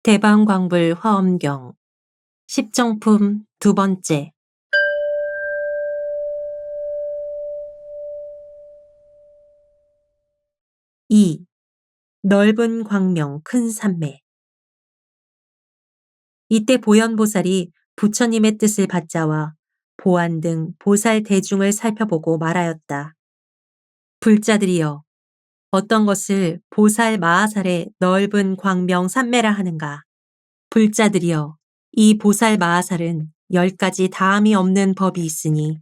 대방광불 화엄경 십정품 두 번째. 2. 넓은 광명 큰 산매. 이때 보현보살이 부처님의 뜻을 받자와 보안 등 보살 대중을 살펴보고 말하였다. 불자들이여, 어떤 것을 보살 마하살의 넓은 광명 산매라 하는가? 불자들이여, 이 보살 마하살은 10가지 다함이 없는 법이 있으니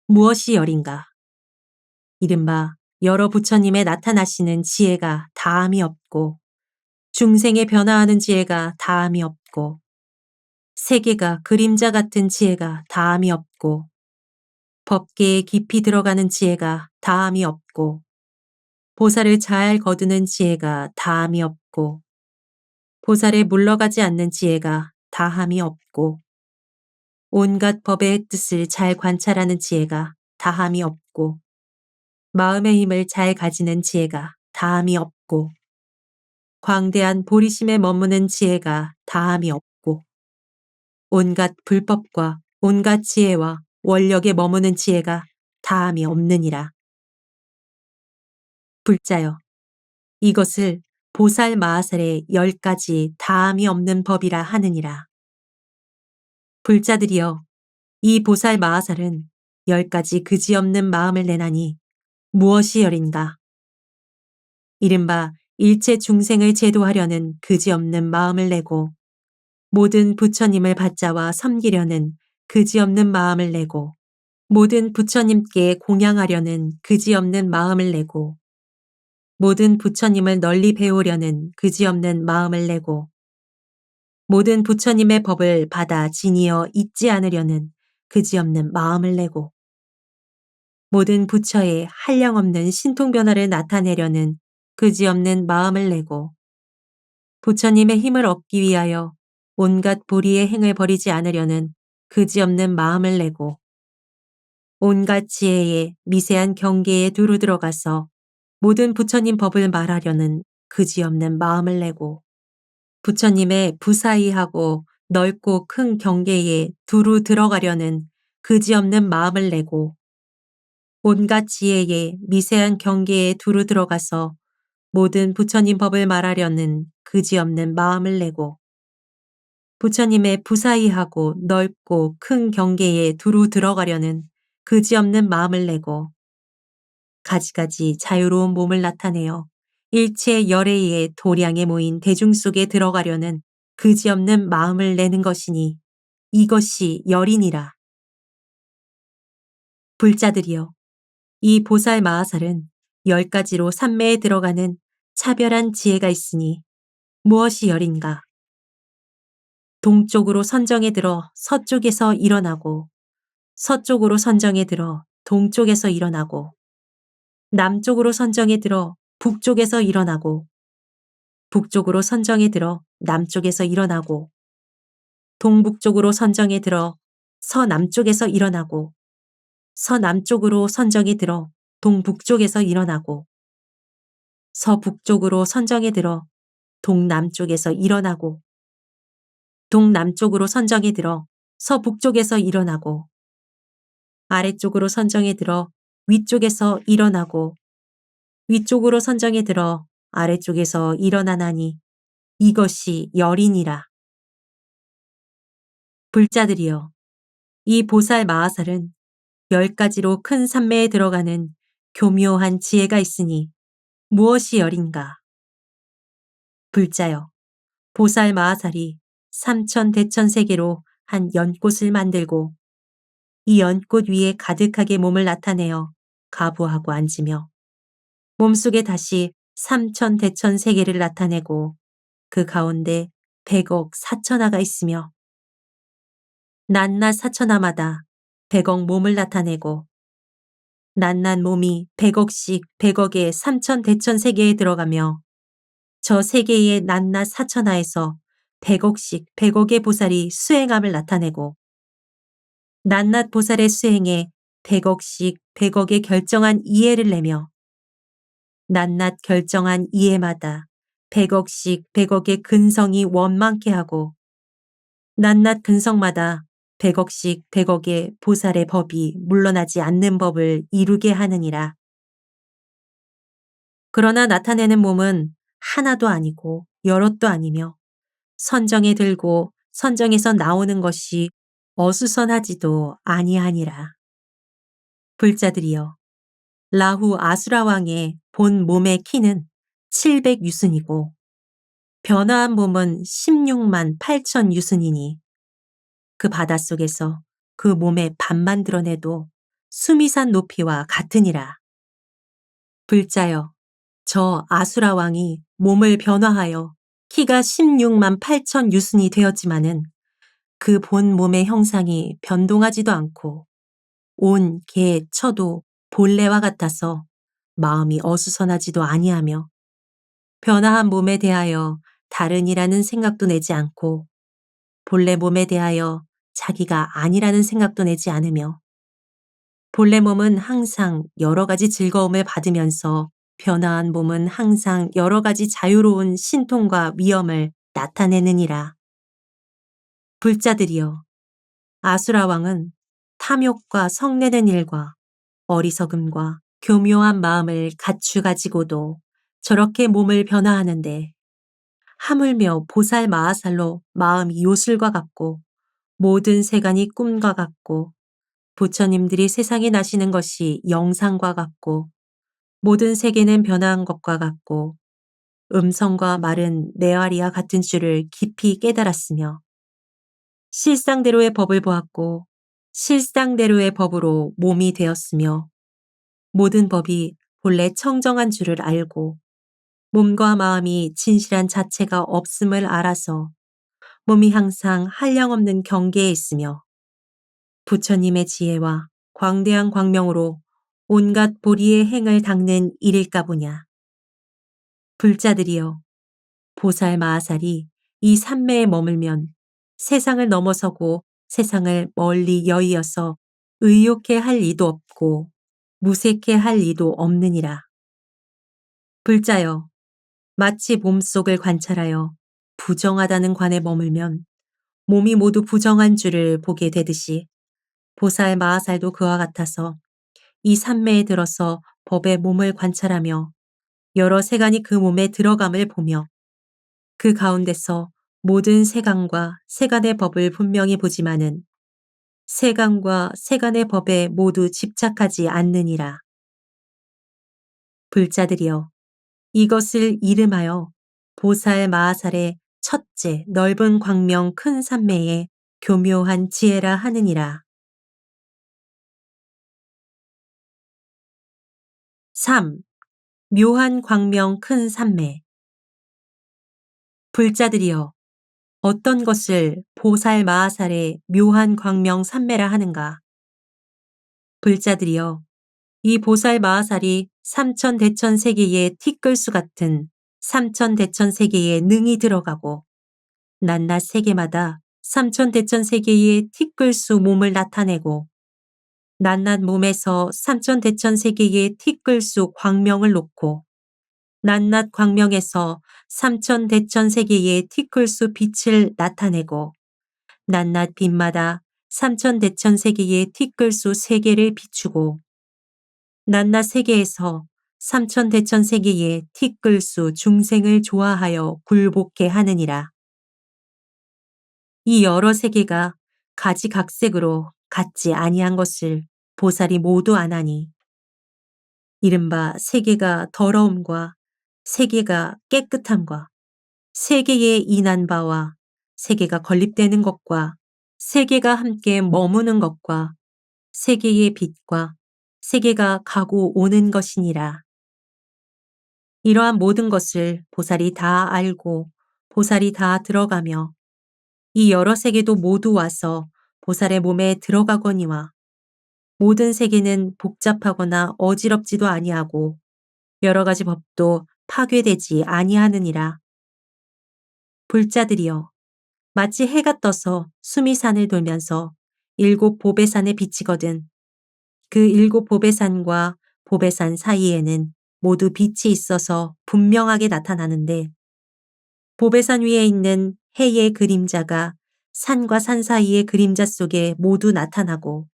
무엇이 열인가? 이른바 여러 부처님의 나타나시는 지혜가 다함이 없고, 중생의 변화하는 지혜가 다함이 없고, 세계가 그림자 같은 지혜가 다함이 없고, 법계에 깊이 들어가는 지혜가 다함이 없고, 보살을 잘 거두는 지혜가 다함이 없고, 보살에 물러가지 않는 지혜가 다함이 없고, 온갖 법의 뜻을 잘 관찰하는 지혜가 다함이 없고, 마음의 힘을 잘 가지는 지혜가 다함이 없고, 광대한 보리심에 머무는 지혜가 다함이 없고, 온갖 불법과 온갖 지혜와 원력에 머무는 지혜가 다함이 없느니라. 불자여, 이것을 보살 마하살의 10가지 다함이 없는 법이라 하느니라. 불자들이여, 이 보살 마하살은 10가지 그지없는 마음을 내나니 무엇이 열인가? 이른바 일체 중생을 제도하려는 그지없는 마음을 내고, 모든 부처님을 받자와 섬기려는 그지없는 마음을 내고, 모든 부처님께 공양하려는 그지없는 마음을 내고, 모든 부처님을 널리 배우려는 그지없는 마음을 내고, 모든 부처님의 법을 받아 지니어 잊지 않으려는 그지없는 마음을 내고, 모든 부처의 한량없는 신통변화를 나타내려는 그지없는 마음을 내고, 부처님의 힘을 얻기 위하여 온갖 보리의 행을 버리지 않으려는 그지없는 마음을 내고, 온갖 지혜의 미세한 경계에 두루 들어가서 모든 부처님 법을 말하려는 그지없는 마음을 내고, 부처님의 부사이하고 넓고 큰 경계에 두루 들어가려는 그지없는 마음을 내고, 온갖 지혜의 미세한 경계에 두루 들어가서 모든 부처님 법을 말하려는 그지없는 마음을 내고, 부처님의 부사이하고 넓고 큰 경계에 두루 들어가려는 그지없는 마음을 내고, 가지가지 자유로운 몸을 나타내어 일체 열애의 도량에 모인 대중 속에 들어가려는 그지없는 마음을 내는 것이니 이것이 열이니라. 불자들이여, 이 보살 마하살은 10가지로 산매에 들어가는 차별한 지혜가 있으니 무엇이 열인가? 동쪽으로 선정에 들어 서쪽에서 일어나고, 서쪽으로 선정에 들어 동쪽에서 일어나고, 남쪽으로 선정에 들어 북쪽에서 일어나고, 북쪽으로 선정에 들어 남쪽에서 일어나고, 동북쪽으로 선정에 들어 서남쪽에서 일어나고, 서남쪽으로 선정에 들어 동북쪽에서 일어나고, 서북쪽으로 선정에 들어 동남쪽에서 일어나고, 동남쪽으로 선정에 들어 서북쪽에서 일어나고, 아래쪽으로 선정에 들어 위쪽에서 일어나고, 위쪽으로 선정에 들어 아래쪽에서 일어나나니 이것이 열이니라. 불자들이여, 이 보살 마하살은 10가지로 큰 산매에 들어가는 교묘한 지혜가 있으니 무엇이 열인가? 불자여, 보살 마하살이 삼천대천세계로 한 연꽃을 만들고, 이 연꽃 위에 가득하게 몸을 나타내어 가부하고 앉으며, 몸속에 다시 삼천대천세계를 나타내고, 그 가운데 100억 사천하가 있으며, 낮낮 사천하마다 100억 몸을 나타내고, 낮낮 몸이 100억씩 100억의 삼천대천세계에 들어가며, 저 세계의 낮낮 사천하에서 100억씩 100억의 보살이 수행함을 나타내고, 낮낮 보살의 수행에 100억씩 100억의 결정한 이해를 내며, 낮낮 결정한 이해마다 백억씩 백억의 근성이 원망케 하고 낱낱 근성마다 백억씩 백억의 보살의 법이 물러나지 않는 법을 이루게 하느니라. 그러나 나타내는 몸은 하나도 아니고 여럿도 아니며 선정에 들고 선정에서 나오는 것이 어수선하지도 아니하니라. 불자들이여, 라후 아수라 왕의 본 몸의 키는 700유순이고 변화한 몸은 16만 8천 유순이니 그 바닷속에서 그 몸의 반만 드러내도 수미산 높이와 같으니라. 불자여, 저 아수라 왕이 몸을 변화하여 키가 16만 8천 유순이 되었지만은 그 본 몸의 형상이 변동하지도 않고 온 개, 처도 본래와 같아서 마음이 어수선하지도 아니하며 변화한 몸에 대하여 다른이라는 생각도 내지 않고 본래 몸에 대하여 자기가 아니라는 생각도 내지 않으며 본래 몸은 항상 여러 가지 즐거움을 받으면서 변화한 몸은 항상 여러 가지 자유로운 신통과 위엄을 나타내느니라. 불자들이여, 아수라 왕은 탐욕과 성내는 일과 어리석음과 교묘한 마음을 갖추 가지고도 저렇게 몸을 변화하는데 하물며 보살 마하살로 마음이 요술과 같고 모든 세간이 꿈과 같고 부처님들이 세상에 나시는 것이 영상과 같고 모든 세계는 변화한 것과 같고 음성과 말은 메아리와 같은 줄을 깊이 깨달았으며 실상대로의 법을 보았고 실상대로의 법으로 몸이 되었으며 모든 법이 본래 청정한 줄을 알고 몸과 마음이 진실한 자체가 없음을 알아서 몸이 항상 한량없는 경계에 있으며 부처님의 지혜와 광대한 광명으로 온갖 보리의 행을 닦는 일일까 보냐. 불자들이여, 보살 마하살이 이 삼매에 머물면 세상을 넘어서고 세상을 멀리 여의어서 의욕해 할 이도 없고 무색해 할 이도 없느니라. 불자여, 마치 몸속을 관찰하여 부정하다는 관에 머물면 몸이 모두 부정한 줄을 보게 되듯이 보살 마하살도 그와 같아서 이 삼매에 들어서 법의 몸을 관찰하며 여러 세간이 그 몸에 들어감을 보며 그 가운데서 모든 세간과 세간의 법을 분명히 보지만은 세간과 세간의 법에 모두 집착하지 않느니라. 불자들이여, 이것을 이름하여 보살 마하살의 첫째 넓은 광명 큰 산매의 교묘한 지혜라 하느니라. 3. 묘한 광명 큰 산매. 불자들이여, 어떤 것을 보살 마하살의 묘한 광명 산매라 하는가? 불자들이여, 이 보살 마하살이 삼천대천 세계의 티끌수 같은 삼천대천 세계에 능이 들어가고 낱낱 세계마다 삼천대천 세계의 티끌수 몸을 나타내고 낱낱 몸에서 삼천대천 세계의 티끌수 광명을 놓고 낱낱 광명에서 삼천대천 세계의 티끌수 빛을 나타내고 낱낱 빛마다 삼천대천 세계의 티끌수 세계를 비추고 낱낱 세계에서 삼천대천 세계의 티끌수 중생을 좋아하여 굴복해 하느니라. 이 여러 세계가 가지각색으로 같지 아니한 것을 보살이 모두 아나니 이른바 세계가 더러움과 세계가 깨끗함과 세계의 인한 바와 세계가 건립되는 것과 세계가 함께 머무는 것과 세계의 빛과 세계가 가고 오는 것이니라. 이러한 모든 것을 보살이 다 알고 보살이 다 들어가며 이 여러 세계도 모두 와서 보살의 몸에 들어가거니와 모든 세계는 복잡하거나 어지럽지도 아니하고 여러 가지 법도 파괴되지 아니하느니라. 불자들이여, 마치 해가 떠서 수미산을 돌면서 일곱 보배산에 비치거든 그 일곱 보배산과 보배산 사이에는 모두 빛이 있어서 분명하게 나타나는데 보배산 위에 있는 해의 그림자가 산과 산 사이의 그림자 속에 모두 나타나고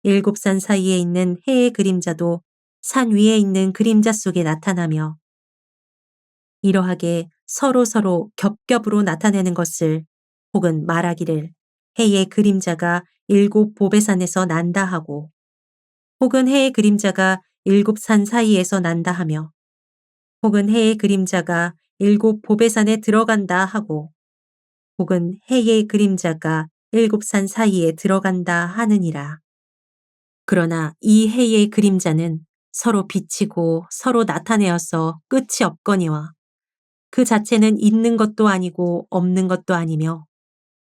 일곱 산 사이에 있는 해의 그림자도 산 위에 있는 그림자 속에 나타나며 이러하게 서로 겹겹으로 나타내는 것을 혹은 말하기를 해의 그림자가 일곱 보배산에서 난다 하고 혹은 해의 그림자가 일곱 산 사이에서 난다 하며 혹은 해의 그림자가 일곱 보배산에 들어간다 하고 혹은 해의 그림자가 일곱 산 사이에 들어간다 하느니라. 그러나 이 해의 그림자는 서로 비치고 서로 나타내어서 끝이 없거니와 그 자체는 있는 것도 아니고 없는 것도 아니며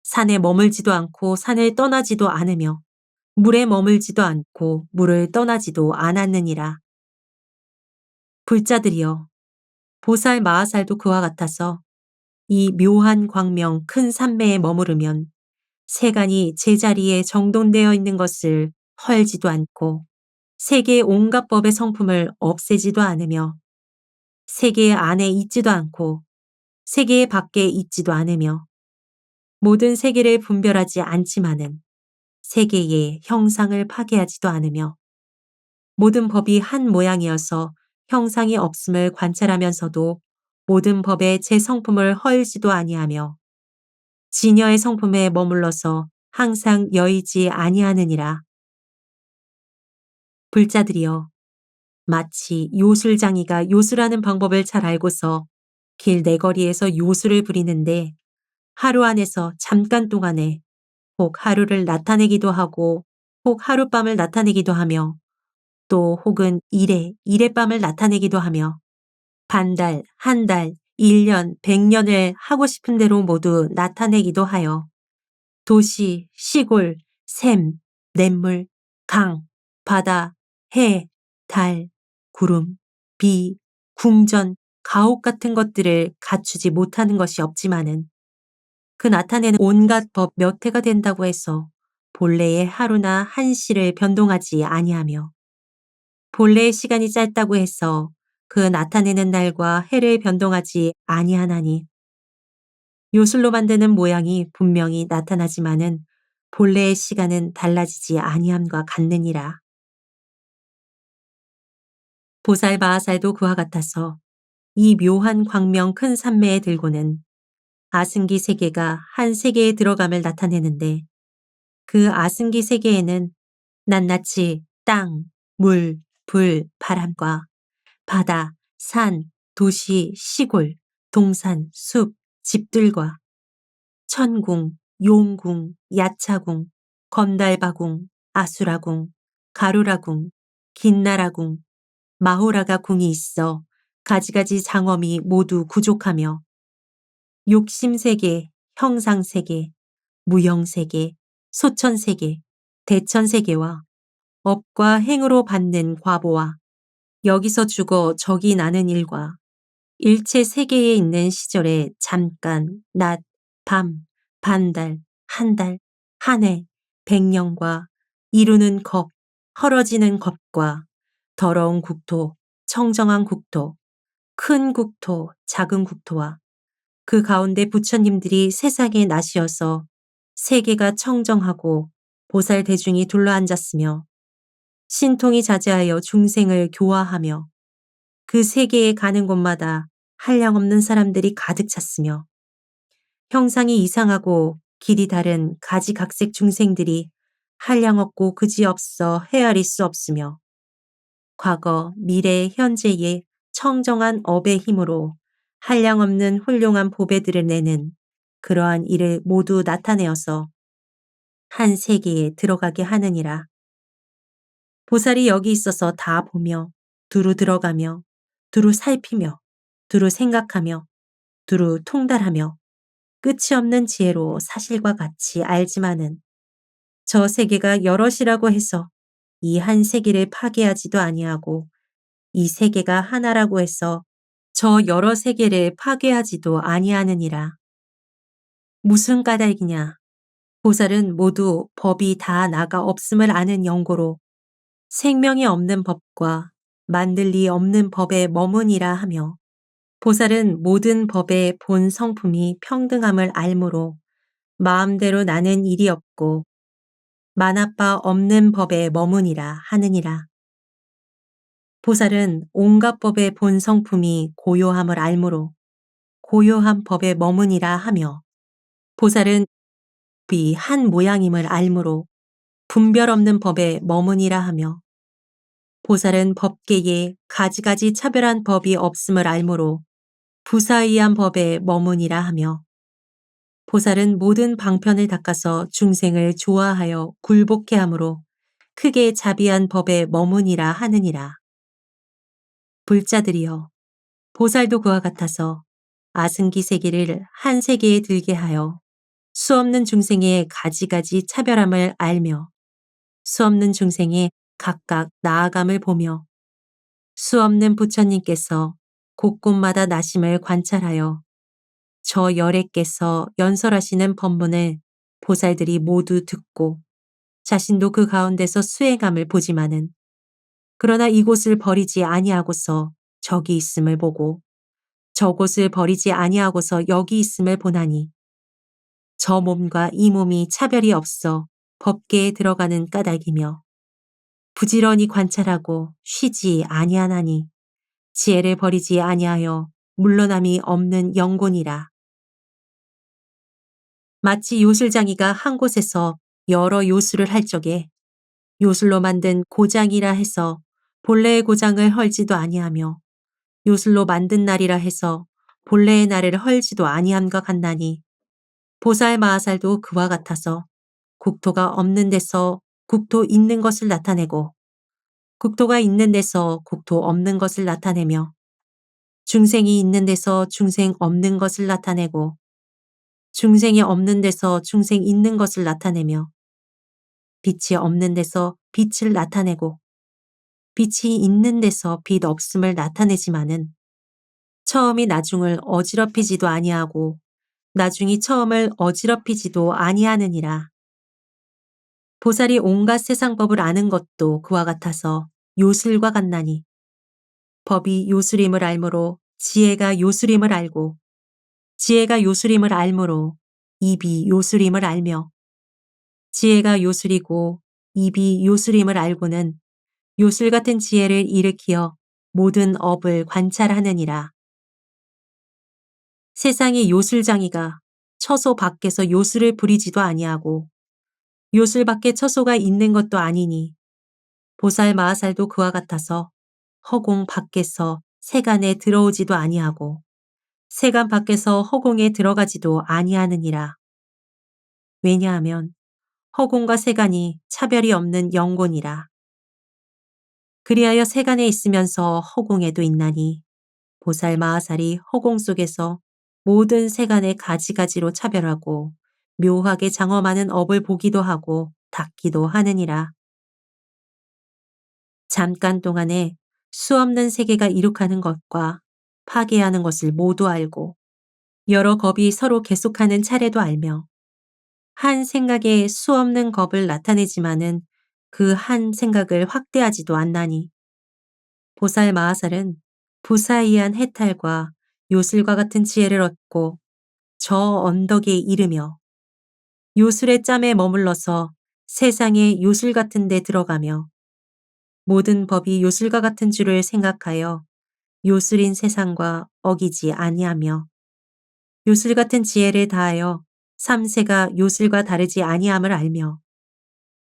산에 머물지도 않고 산을 떠나지도 않으며 물에 머물지도 않고 물을 떠나지도 않았느니라. 불자들이여 보살 마하살도 그와 같아서 이 묘한 광명 큰 산매에 머무르면 세간이 제자리에 정돈되어 있는 것을 헐지도 않고 세계의 온갖 법의 성품을 없애지도 않으며 세계 안에 있지도 않고 세계 밖에 있지도 않으며 모든 세계를 분별하지 않지만은 세계의 형상을 파괴하지도 않으며 모든 법이 한 모양이어서 형상이 없음을 관찰하면서도 모든 법의 제 성품을 헐지도 아니하며 진여의 성품에 머물러서 항상 여의지 아니하느니라. 불자들이여 마치 요술장이가 요술하는 방법을 잘 알고서 길 내거리에서 요술을 부리는데 하루 안에서 잠깐 동안에 혹 하루를 나타내기도 하고 혹 하룻밤을 나타내기도 하며 또 혹은 이래밤을 나타내기도 하며 반달, 한 달, 1년, 100년을 하고 싶은 대로 모두 나타내기도 하여 도시, 시골, 샘, 냇물, 강, 바다, 해, 달, 구름, 비, 궁전, 가옥 같은 것들을 갖추지 못하는 것이 없지만은 그 나타내는 온갖 법 몇 해가 된다고 해서 본래의 하루나 한시를 변동하지 아니하며 본래의 시간이 짧다고 해서 그 나타내는 날과 해를 변동하지 아니하나니 요술로 만드는 모양이 분명히 나타나지만은 본래의 시간은 달라지지 아니함과 같느니라. 보살 마하살도 그와 같아서 이 묘한 광명 큰 산매에 들고는 아승기 세계가 한 세계에 들어감을 나타내는데 그 아승기 세계에는 낱낱이 땅, 물, 불, 바람과 바다, 산, 도시, 시골, 동산, 숲, 집들과 천궁, 용궁, 야차궁, 건달바궁, 아수라궁, 가루라궁, 긴나라궁, 마호라가 궁이 있어 가지가지 장엄이 모두 구족하며 욕심세계, 형상세계, 무형세계, 소천세계, 대천세계와 업과 행으로 받는 과보와 여기서 죽어 적이 나는 일과 일체 세계에 있는 시절에 잠깐, 낮, 밤, 반달, 한 달, 한 해, 100년과 이루는 겁, 헐어지는 겁과 더러운 국토, 청정한 국토, 큰 국토, 작은 국토와 그 가운데 부처님들이 세상에 나시어서 세계가 청정하고 보살 대중이 둘러앉았으며 신통이 자제하여 중생을 교화하며 그 세계에 가는 곳마다 한량없는 사람들이 가득 찼으며 형상이 이상하고 길이 다른 가지각색 중생들이 한량없고 그지없어 헤아릴 수 없으며 과거, 미래, 현재의 청정한 업의 힘으로 한량없는 훌륭한 보배들을 내는 그러한 일을 모두 나타내어서 한 세계에 들어가게 하느니라. 보살이 여기 있어서 다 보며 두루 들어가며 두루 살피며 두루 생각하며 두루 통달하며 끝이 없는 지혜로 사실과 같이 알지만은 저 세계가 여럿이라고 해서 이 한 세계를 파괴하지도 아니하고 이 세계가 하나라고 해서 저 여러 세계를 파괴하지도 아니하느니라. 무슨 까닭이냐? 보살은 모두 법이 다 나가 없음을 아는 영고로 생명이 없는 법과 만들 리 없는 법에 머무니라 하며 보살은 모든 법의 본 성품이 평등함을 알므로 마음대로 나는 일이 없고 만합 바 없는 법에 머무니라 하느니라. 보살은 온갖 법의 본 성품이 고요함을 알므로 고요한 법에 머무니라 하며 보살은 법이 한 모양임을 알므로 분별 없는 법에 머무니라 하며 보살은 법계에 가지가지 차별한 법이 없음을 알므로 부사의한 법에 머무니라 하며 보살은 모든 방편을 닦아서 중생을 좋아하여 굴복해 함으로 크게 자비한 법에 머무니라 하느니라. 불자들이여 보살도 그와 같아서 아승기 세계를 한 세계에 들게 하여 수없는 중생의 가지가지 차별함을 알며 수없는 중생의 각각 나아감을 보며 수없는 부처님께서 곳곳마다 나심을 관찰하여 저 열애께서 연설하시는 법문을 보살들이 모두 듣고 자신도 그 가운데서 수행함을 보지만은 그러나 이곳을 버리지 아니하고서 저기 있음을 보고 저곳을 버리지 아니하고서 여기 있음을 보나니 저 몸과 이 몸이 차별이 없어 법계에 들어가는 까닭이며 부지런히 관찰하고 쉬지 아니하나니 지혜를 버리지 아니하여 물러남이 없는 영곤이라. 마치 요술장이가 한 곳에서 여러 요술을 할 적에 요술로 만든 고장이라 해서 본래의 고장을 헐지도 아니하며 요술로 만든 날이라 해서 본래의 날을 헐지도 아니함과 같나니 보살 마하살도 그와 같아서 국토가 없는 데서 국토 있는 것을 나타내고 국토가 있는 데서 국토 없는 것을 나타내며 중생이 있는 데서 중생 없는 것을 나타내고 중생이 없는 데서 중생 있는 것을 나타내며 빛이 없는 데서 빛을 나타내고 빛이 있는 데서 빛 없음을 나타내지만은 처음이 나중을 어지럽히지도 아니하고 나중이 처음을 어지럽히지도 아니하느니라. 보살이 온갖 세상법을 아는 것도 그와 같아서 요술과 같나니 법이 요술임을 알므로 지혜가 요술임을 알고 지혜가 요술임을 알므로 입이 요술임을 알며 지혜가 요술이고 입이 요술임을 알고는 요술 같은 지혜를 일으키어 모든 업을 관찰하느니라. 세상의 요술장이가 처소 밖에서 요술을 부리지도 아니하고 요술 밖에 처소가 있는 것도 아니니 보살 마하살도 그와 같아서 허공 밖에서 세간에 들어오지도 아니하고 세간 밖에서 허공에 들어가지도 아니하느니라. 왜냐하면 허공과 세간이 차별이 없는 영곤이라. 그리하여 세간에 있으면서 허공에도 있나니 보살 마하살이 허공 속에서 모든 세간의 가지가지로 차별하고 묘하게 장엄하는 업을 보기도 하고 닦기도 하느니라. 잠깐 동안에 수없는 세계가 이룩하는 것과 파괴하는 것을 모두 알고 여러 겁이 서로 계속하는 차례도 알며 한 생각에 수없는 겁을 나타내지만은 그 한 생각을 확대하지도 않나니 보살 마하살은 부사이한 해탈과 요술과 같은 지혜를 얻고 저 언덕에 이르며 요술의 짬에 머물러서 세상의 요술 같은 데 들어가며 모든 법이 요술과 같은 줄을 생각하여 요술인 세상과 어기지 아니하며 요술 같은 지혜를 다하여 삼세가 요술과 다르지 아니함을 알며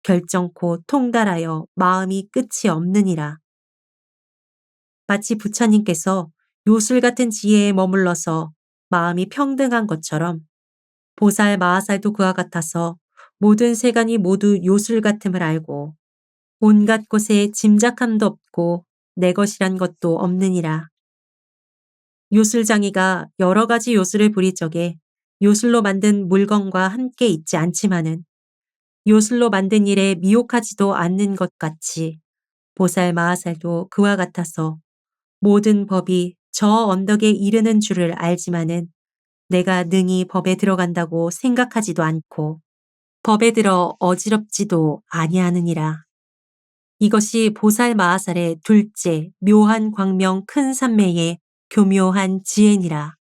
결정코 통달하여 마음이 끝이 없느니라. 마치 부처님께서 요술 같은 지혜에 머물러서 마음이 평등한 것처럼 보살 마하살도 그와 같아서 모든 세간이 모두 요술 같음을 알고 온갖 곳에 짐작함도 없고 내 것이란 것도 없느니라. 요술장이가 여러 가지 요술을 부릴 적에 요술로 만든 물건과 함께 있지 않지만은 요술로 만든 일에 미혹하지도 않는 것 같이 보살 마하살도 그와 같아서 모든 법이 저 언덕에 이르는 줄을 알지만은 내가 능히 법에 들어간다고 생각하지도 않고 법에 들어 어지럽지도 아니하느니라. 이것이 보살 마하살의 둘째 묘한 광명 큰 산매의 교묘한 지혜니라.